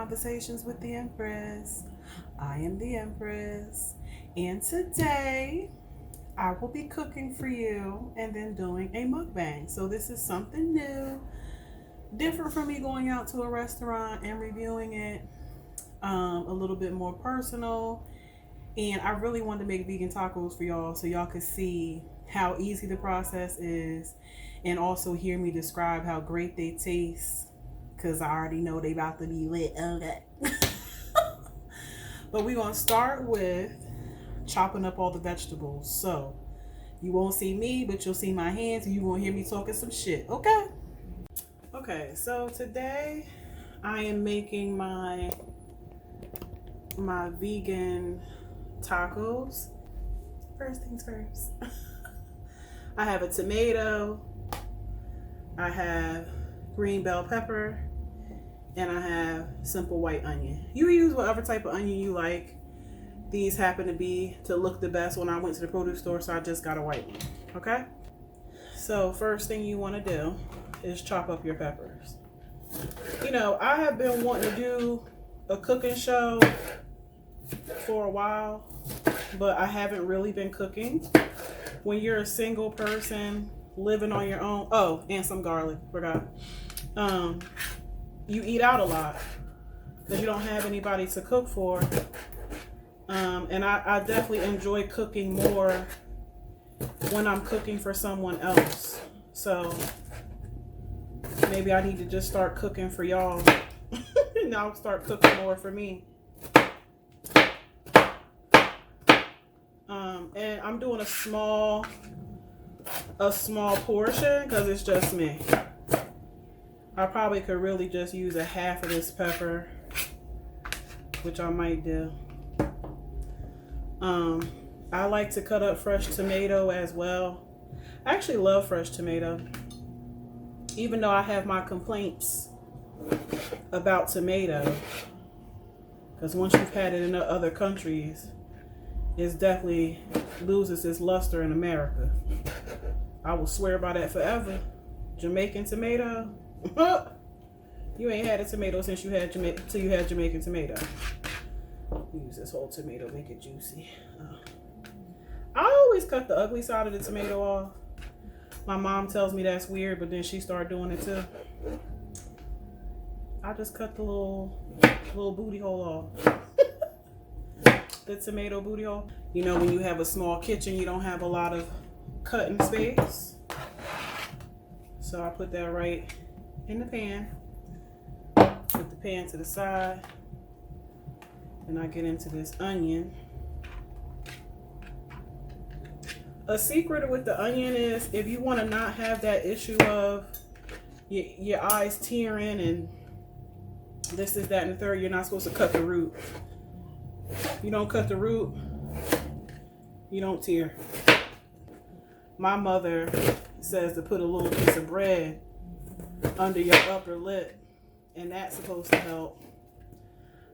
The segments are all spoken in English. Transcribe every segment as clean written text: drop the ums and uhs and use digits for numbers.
Conversations with the Empress. I am the Empress, and today I will be cooking for you and then doing a mukbang. So this is something new, different from me going out to a restaurant and reviewing it, a little bit more personal. And I really wanted to make vegan tacos for y'all so y'all could see how easy the process is and also hear me describe how great they taste, because I already know they about to be lit. Okay. But we're going to start with chopping up all the vegetables. So you won't see me, but you'll see my hands and you're going to hear me talking some shit. Okay. Okay, so today I am making my vegan tacos. First things first. I have a tomato, I have green bell pepper, and I have simple white onion. You use whatever type of onion you like. These happen to look the best when I went to the produce store, so I just got a white one. Okay? So first thing you want to do is chop up your peppers. You know, I have been wanting to do a cooking show for a while, but I haven't really been cooking. When you're a single person living on your own, oh, and some garlic, forgot. You eat out a lot because you don't have anybody to cook for. And I definitely enjoy cooking more when I'm cooking for someone else. So maybe I need to just start cooking for y'all. And I'll start cooking more for me. And I'm doing a small portion because it's just me. I probably could really just use a half of this pepper, which I might do. I like to cut up fresh tomato as well. I actually love fresh tomato, even though I have my complaints about tomato, because once you've had it in other countries, it definitely loses its luster in America. I will swear by that forever. Jamaican tomato. You ain't had a tomato since you had Jamaican tomato. Use this whole tomato, make it juicy. I always cut the ugly side of the tomato off. My mom tells me that's weird, but then she started doing it too. I just cut the little booty hole off. The tomato booty hole. You know, when you have a small kitchen, you don't have a lot of cutting space. So I put that right in the pan. Put the pan to the side. And I get into this onion. A secret with the onion is if you want to not have that issue of your eyes tearing and this, that, and the third, you're not supposed to cut the root. You don't cut the root, you don't tear. My mother says to put a little piece of bread under your upper lip, and that's supposed to help.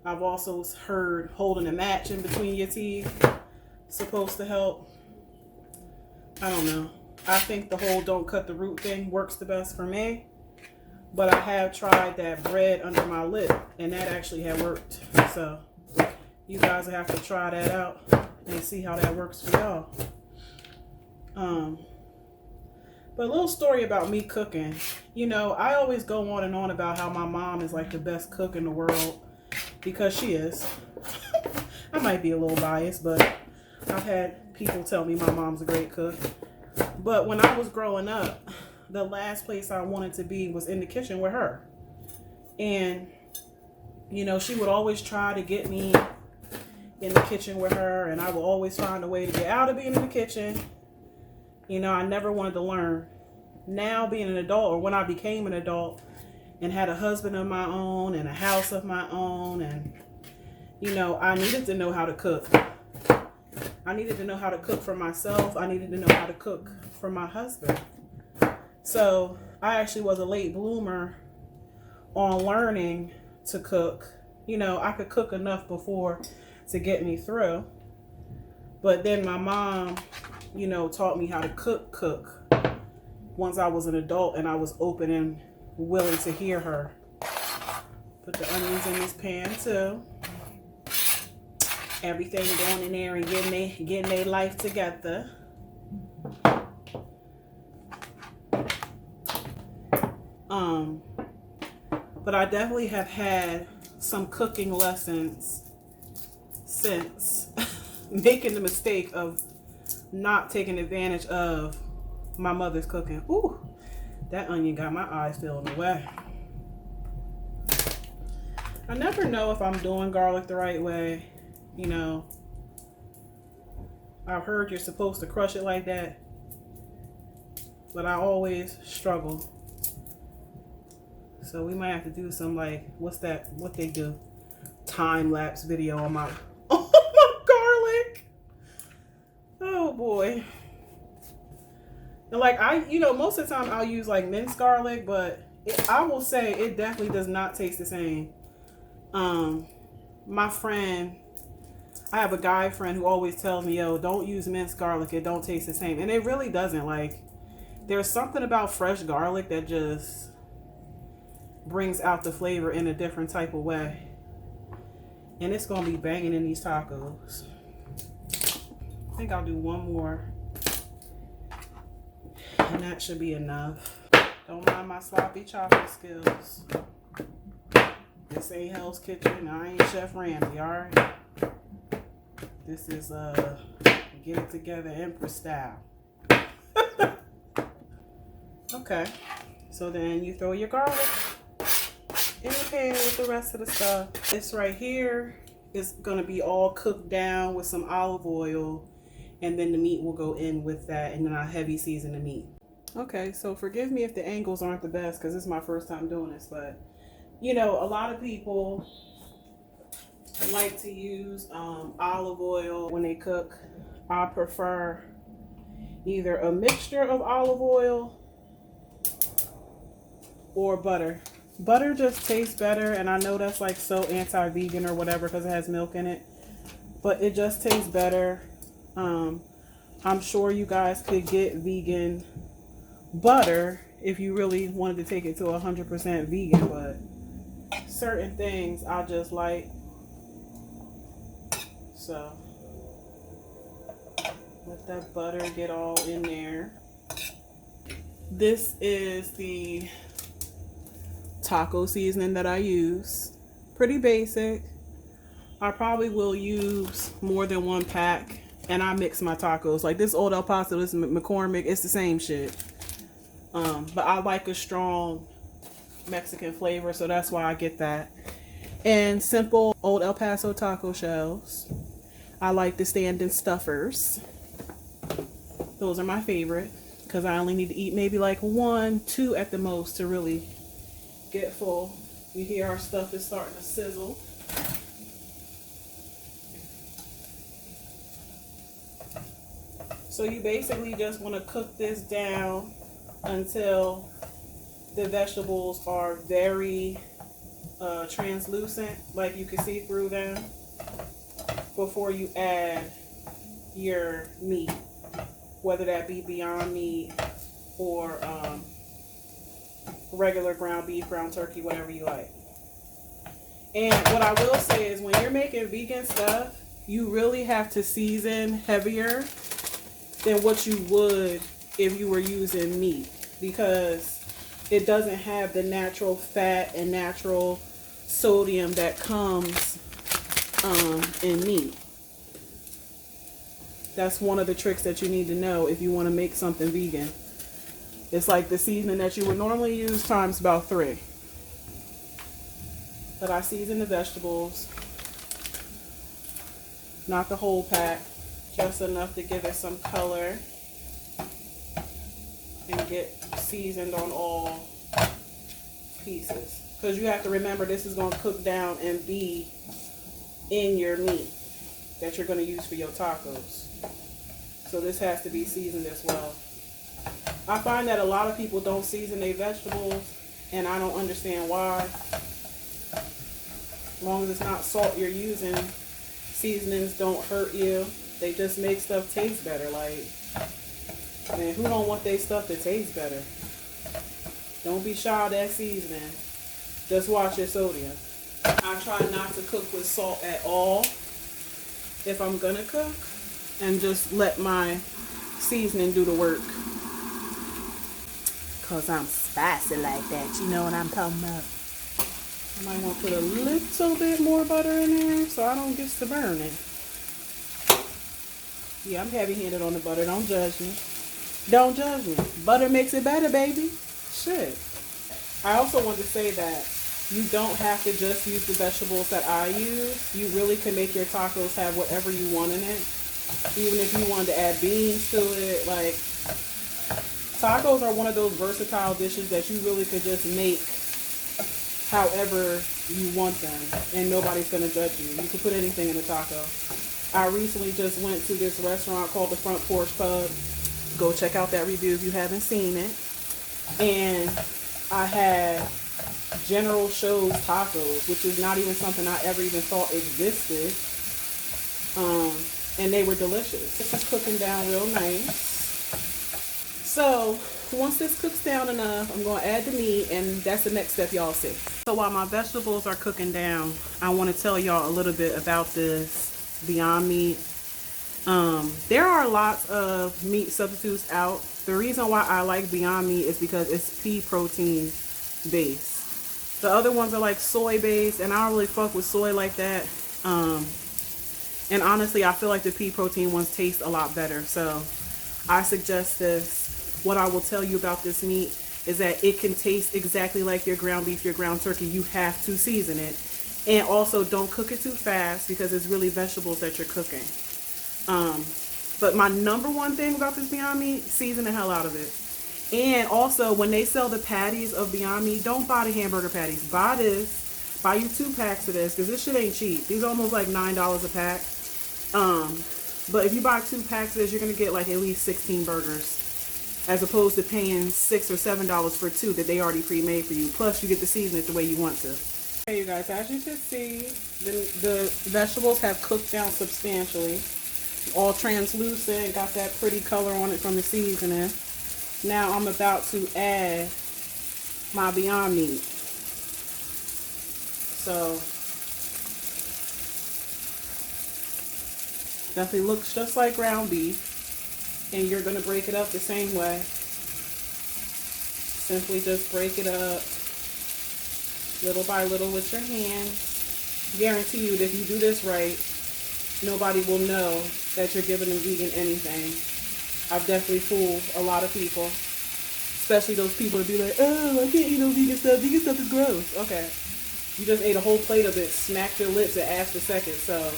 I've also heard holding a match in between your teeth supposed to help. I don't know. I think the whole don't cut the root thing works the best for me. But I have tried that bread under my lip, and that actually had worked. So you guys will have to try that out and see how that works for y'all. But a little story about me cooking. You know, I always go on and on about how my mom is like the best cook in the world, because she is. I might be a little biased, but I've had people tell me my mom's a great cook. But when I was growing up, the last place I wanted to be was in the kitchen with her. And, you know, she would always try to get me in the kitchen with her, and I would always find a way to get out of being in the kitchen. You know, I never wanted to learn. Now, being an adult, or when I became an adult and had a husband of my own and a house of my own, and, you know, I needed to know how to cook. I needed to know how to cook for myself. I needed to know how to cook for my husband. So I actually was a late bloomer on learning to cook. You know, I could cook enough before to get me through. But then my mom, you know, taught me how to cook once I was an adult and I was open and willing to hear her. Put the onions in this pan too. Everything going in there and getting their life together. But I definitely have had some cooking lessons since making the mistake of not taking advantage of my mother's cooking. Ooh, that onion got my eyes feeling away. I never know if I'm doing garlic the right way. You know, I've heard you're supposed to crush it like that, but I always struggle. So we might have to do some, like, what they do? Time-lapse video on my garlic. Oh boy. And like most of the time I'll use like minced garlic, but I will say it definitely does not taste the same. My friend, I have a guy friend who always tells me, yo, don't use minced garlic. It don't taste the same. And it really doesn't. Like, there's something about fresh garlic that just brings out the flavor in a different type of way. And it's going to be banging in these tacos. I think I'll do one more. And that should be enough. Don't mind my sloppy chopping skills. This ain't Hell's Kitchen. I ain't Chef Ramsay, alright? This is get it together Empress style. Okay. So then you throw your garlic in the pan with the rest of the stuff. This right here is gonna be all cooked down with some olive oil, and then the meat will go in with that, and then I'll heavy season the meat. Okay, so forgive me if the angles aren't the best because this is my first time doing this, but you know, a lot of people like to use olive oil when they cook. I prefer either a mixture of olive oil or butter. Butter just tastes better, and I know that's like so anti-vegan or whatever because it has milk in it, but it just tastes better. I'm sure you guys could get vegan butter if you really wanted to take it to 100% vegan, but certain things I just like. So let that butter get all in there. This is the taco seasoning that I use. Pretty basic. I probably will use more than one pack, and I mix my tacos. Like this Old El Paso, this McCormick, it's the same shit. But I like a strong Mexican flavor, so that's why I get that. And simple Old El Paso taco shells. I like the stand-in stuffers. Those are my favorite because I only need to eat maybe like 1, 2 at the most to really get full. You hear our stuff is starting to sizzle. So you basically just want to cook this down until the vegetables are very translucent, like you can see through them, before you add your meat, whether that be Beyond Meat or regular ground beef, ground turkey, whatever you like. And what I will say is when you're making vegan stuff, you really have to season heavier than what you would if you were using meat, because it doesn't have the natural fat and natural sodium that comes in meat. That's one of the tricks that you need to know if you want to make something vegan. It's like the seasoning that you would normally use times about 3. But I season the vegetables, not the whole pack, just enough to give it some color and get seasoned on all pieces. Because you have to remember this is going to cook down and be in your meat that you're going to use for your tacos. So this has to be seasoned as well. I find that a lot of people don't season their vegetables, and I don't understand why. As long as it's not salt you're using, seasonings don't hurt you. They just make stuff taste better. Like, man, who don't want their stuff to taste better? Don't be shy of that seasoning. Just watch your sodium. I try not to cook with salt at all if I'm gonna cook, and just let my seasoning do the work. Cause I'm spicy like that, you know what I'm talking about. I might want to put a little bit more butter in there so I don't get to burning. Yeah, I'm heavy-handed on the butter. Don't judge me. Don't judge me. Butter makes it better, baby. Shit. I also want to say that you don't have to just use the vegetables that I use. You really can make your tacos have whatever you want in it. Even if you wanted to add beans to it. Like, tacos are one of those versatile dishes that you really could just make however you want them, and nobody's going to judge you. You can put anything in a taco. I recently just went to this restaurant called the Front Porch Pub. Go check out that review if you haven't seen it. And I had General Tso's tacos, which is not even something I ever even thought existed. And they were delicious. This is cooking down real nice. So once this cooks down enough, I'm going to add the meat, and that's the next step y'all see. So while my vegetables are cooking down, I want to tell y'all a little bit about this Beyond Meat. There are lots of meat substitutes out. The reason why I like Beyond Meat is because it's pea protein based. The other ones are like soy based, and I don't really fuck with soy like that. And honestly, I feel like the pea protein ones taste a lot better. So I suggest this. What I will tell you about this meat is that it can taste exactly like your ground beef, your ground turkey. You have to season it. And also don't cook it too fast because it's really vegetables that you're cooking. But my number one thing about this Beyond Meat, season the hell out of it. And also, when they sell the patties of Beyond Meat, don't buy the hamburger patties. Buy this. Buy you 2 packs of this, because this shit ain't cheap. These are almost like $9 a pack. But if you buy 2 packs of this, you're going to get like at least 16 burgers. As opposed to paying $6 or $7 for 2 that they already pre-made for you. Plus, you get to season it the way you want to. Okay, you guys, as you can see, the vegetables have cooked down substantially. All translucent, got that pretty color on it from the seasoning. Now I'm about to add my Beyond Meat. So, definitely looks just like ground beef. And you're going to break it up the same way. Simply just break it up little by little with your hands. Guarantee you that if you do this right, nobody will know that you're giving a vegan anything. I've definitely fooled a lot of people. Especially those people that be like, oh, I can't eat no vegan stuff. Vegan stuff is gross. Okay. You just ate a whole plate of it, smacked your lips at after second. So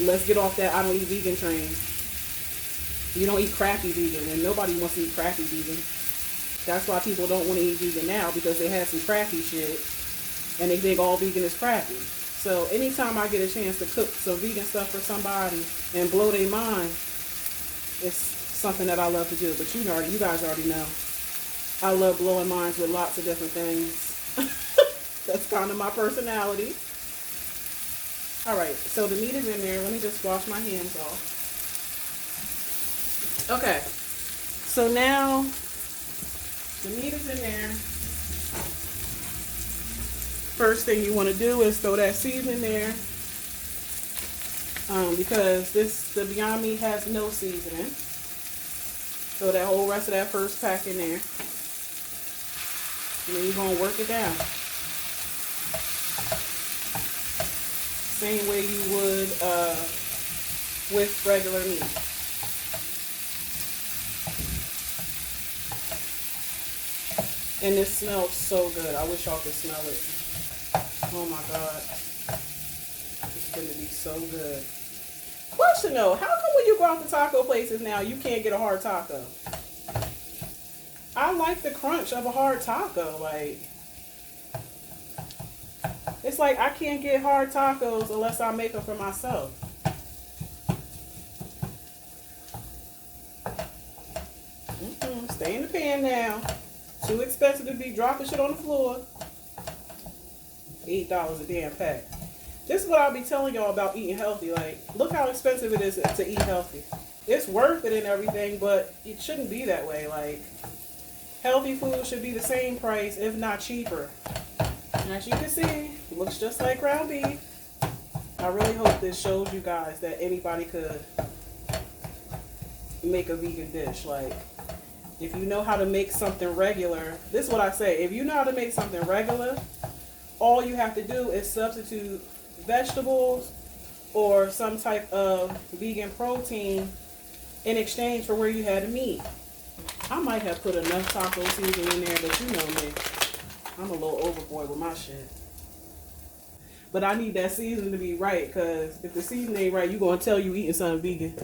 let's get off that I don't eat vegan train. You don't eat crappy vegan, and nobody wants to eat crappy vegan. That's why people don't want to eat vegan now, because they had some crappy shit, and they think all vegan is crappy. So anytime I get a chance to cook some vegan stuff for somebody and blow their mind, it's something that I love to do. But you guys already know, I love blowing minds with lots of different things. That's kind of my personality. All right, so the meat is in there. Let me just wash my hands off. Okay, so now the meat is in there. First thing you want to do is throw that seasoning there, because the Beyond Meat has no seasoning. Throw that whole rest of that first pack in there, and then you're going to work it down. Same way you would with regular meat. And this smells so good. I wish y'all could smell it. Oh my God. It's going to be so good. Question though, how come when you go out to taco places now, you can't get a hard taco? I like the crunch of a hard taco. Like, it's like I can't get hard tacos unless I make them for myself. Stay in the pan now. Too expensive to be dropping shit on the floor. $8 a damn pack. This is what I'll be telling y'all about eating healthy. Like, look how expensive it is to eat healthy. It's worth it and everything, but it shouldn't be that way. Like, healthy food should be the same price, if not cheaper. And as you can see, Looks just like ground beef. I really hope this shows you guys that anybody could make a vegan dish. Like, if you know how to make something regular, this is what I say. If you know how to make something regular, all you have to do is substitute vegetables or some type of vegan protein in exchange for where you had the meat. I might have put enough taco seasoning in there, but you know me. I'm a little overboard with my shit. But I need that seasoning to be right, because if the seasoning ain't right, you're going to tell you eating something vegan.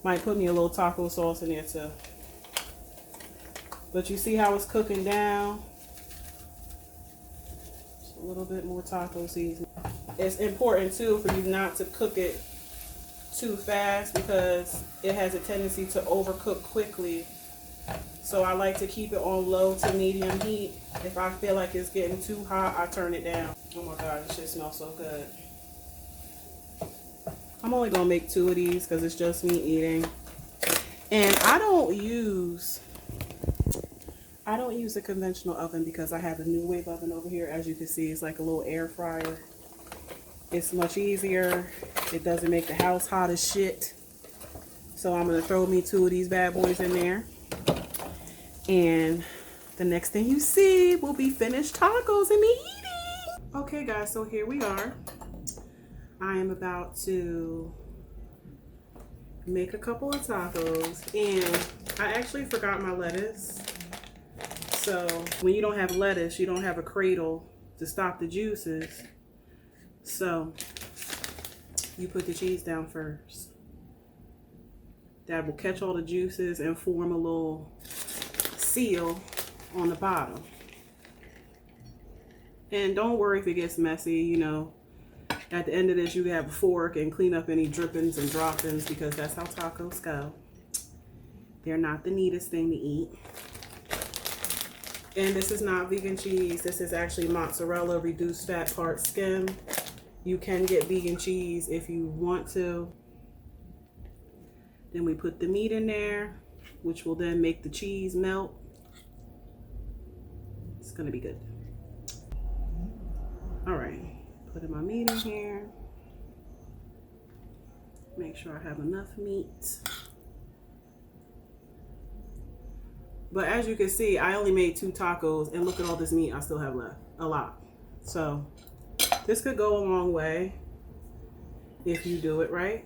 Might put me a little taco sauce in there too. But you see how it's cooking down? Just a little bit more taco seasoning. It's important too for you not to cook it too fast, because it has a tendency to overcook quickly. So I like to keep it on low to medium heat. If I feel like it's getting too hot, I turn it down. Oh my God, this shit smells so good. I'm only gonna make 2 of these because it's just me eating. And I don't use a conventional oven because I have a LiQWYD oven over here. As you can see, it's like a little air fryer. It's much easier. It doesn't make the house hot as shit. So I'm gonna throw me 2 of these bad boys in there. And the next thing you see will be finished tacos and me eating. Okay guys, so here we are. I am about to make a couple of tacos, and I actually forgot my lettuce. So when you don't have lettuce, you don't have a cradle to stop the juices. So you put the cheese down first. That will catch all the juices and form a little seal on the bottom. And don't worry if it gets messy, you know. At the end of this, you have a fork and clean up any drippings and droppings, because that's how tacos go. They're not the neatest thing to eat. And this is not vegan cheese. This is actually mozzarella reduced fat part skim. You can get vegan cheese if you want to. Then we put the meat in there, which will then make the cheese melt. It's gonna be good. All right, putting my meat in here. Make sure I have enough meat. But as you can see, I only made 2 tacos, and look at all this meat I still have left. A lot. So this could go a long way if you do it right.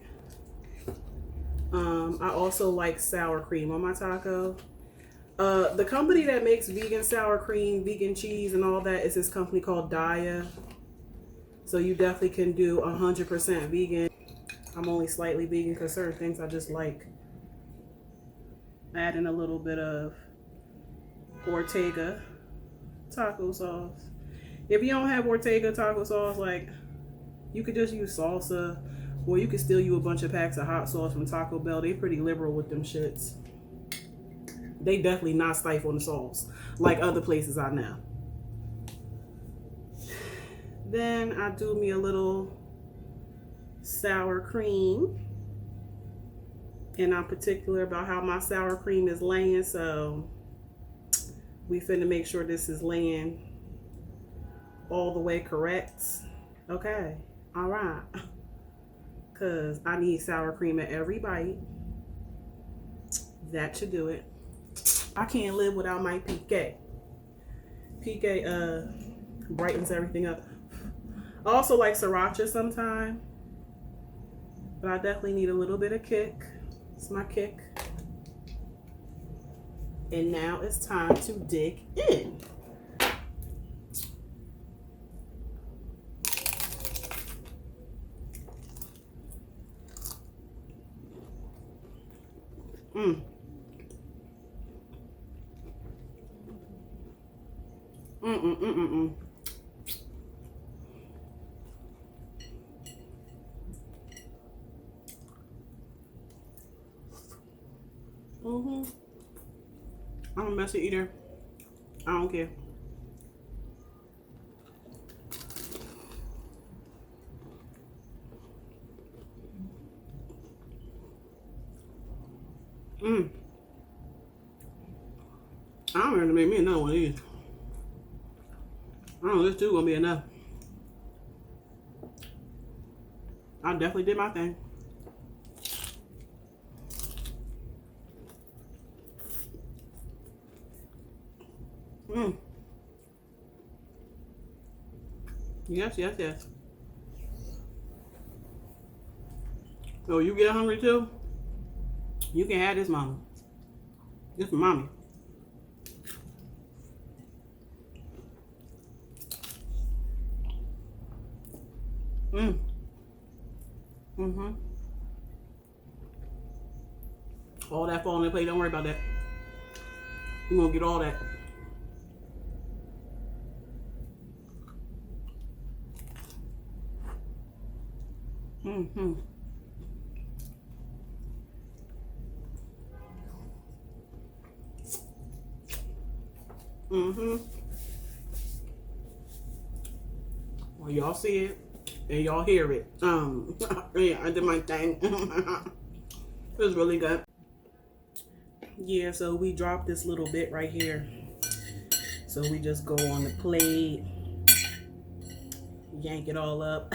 I also like sour cream on my taco. The company that makes vegan sour cream, vegan cheese, and all that is this company called Daya. So you definitely can do 100% vegan. I'm only slightly vegan because certain things I just like. Adding a little bit of Ortega taco sauce. If you don't have Ortega taco sauce, like, you could just use salsa, or you could still use a bunch of packs of hot sauce from Taco Bell. They pretty liberal with them shits. They definitely not stifle the sauce like other places I know. Then I do me a little sour cream. And I'm particular about how my sour cream is laying, so we finna make sure this is laying all the way correct. Okay, all right. Cause I need sour cream at every bite. That should do it. I can't live without my PK. PK brightens everything up. I also like sriracha sometimes, but I definitely need a little bit of kick. It's my kick. And now it's time to dig in. Mm. Mm-mm-mm-mm-mm. I'm a messy eater. I don't care. I'm ready to make me another one of these. I don't know, this too gonna be enough. I definitely did my thing. Yes, yes, yes. So you get hungry too? You can have this, mama. This for mommy. All that fall on the plate. Don't worry about that. You're gonna get all that. Well, y'all see it and y'all hear it. Yeah, I did my thing. It was really good. Yeah, so we dropped this little bit right here. So we just go on the plate, yank it all up,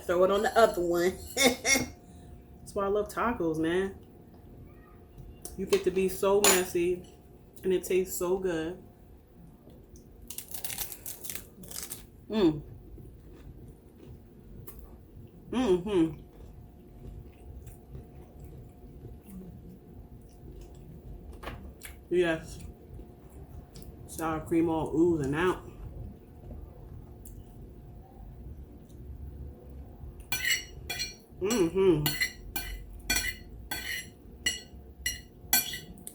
throw it on the other one. That's why I love tacos, man. You get to be so messy and it tastes so good. Yes. Sour cream all oozing out.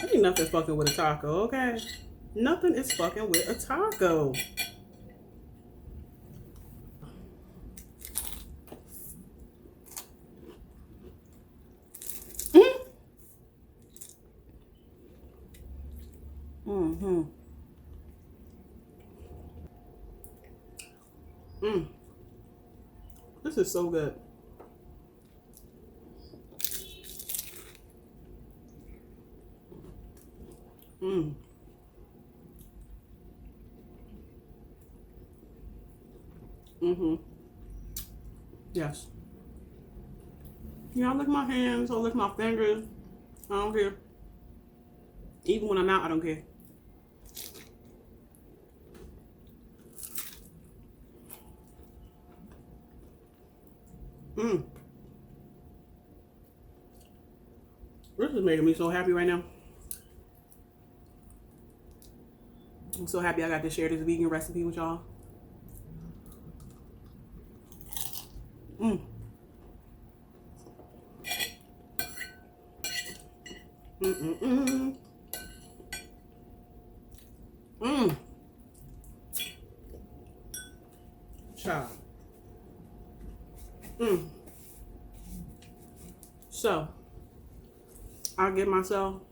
Ain't nothing fucking with a taco, okay? Nothing is fucking with a taco. This is so good. Yes. Yeah, I lick my hands, I lick my fingers. I don't care. Even when I'm out, I don't care. This is making me so happy right now. I'm so happy I got to share this vegan recipe with y'all. Child. So, I'll give myself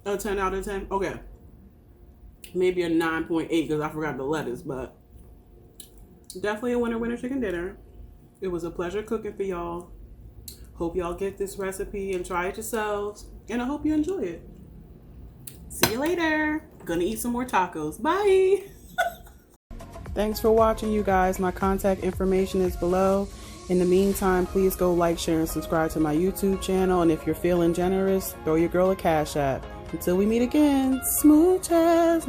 a 10 out of 10. Okay. Maybe a 9.8 because I forgot the lettuce, but definitely a winner chicken dinner. It was a pleasure cooking for y'all. Hope y'all get this recipe and try it yourselves. And I hope you enjoy it. See you later. Gonna eat some more tacos. Bye. Thanks for watching, you guys. My contact information is below. In the meantime, please go like, share, and subscribe to my YouTube channel. And if you're feeling generous, throw your girl a Cash App. Until we meet again, smooches.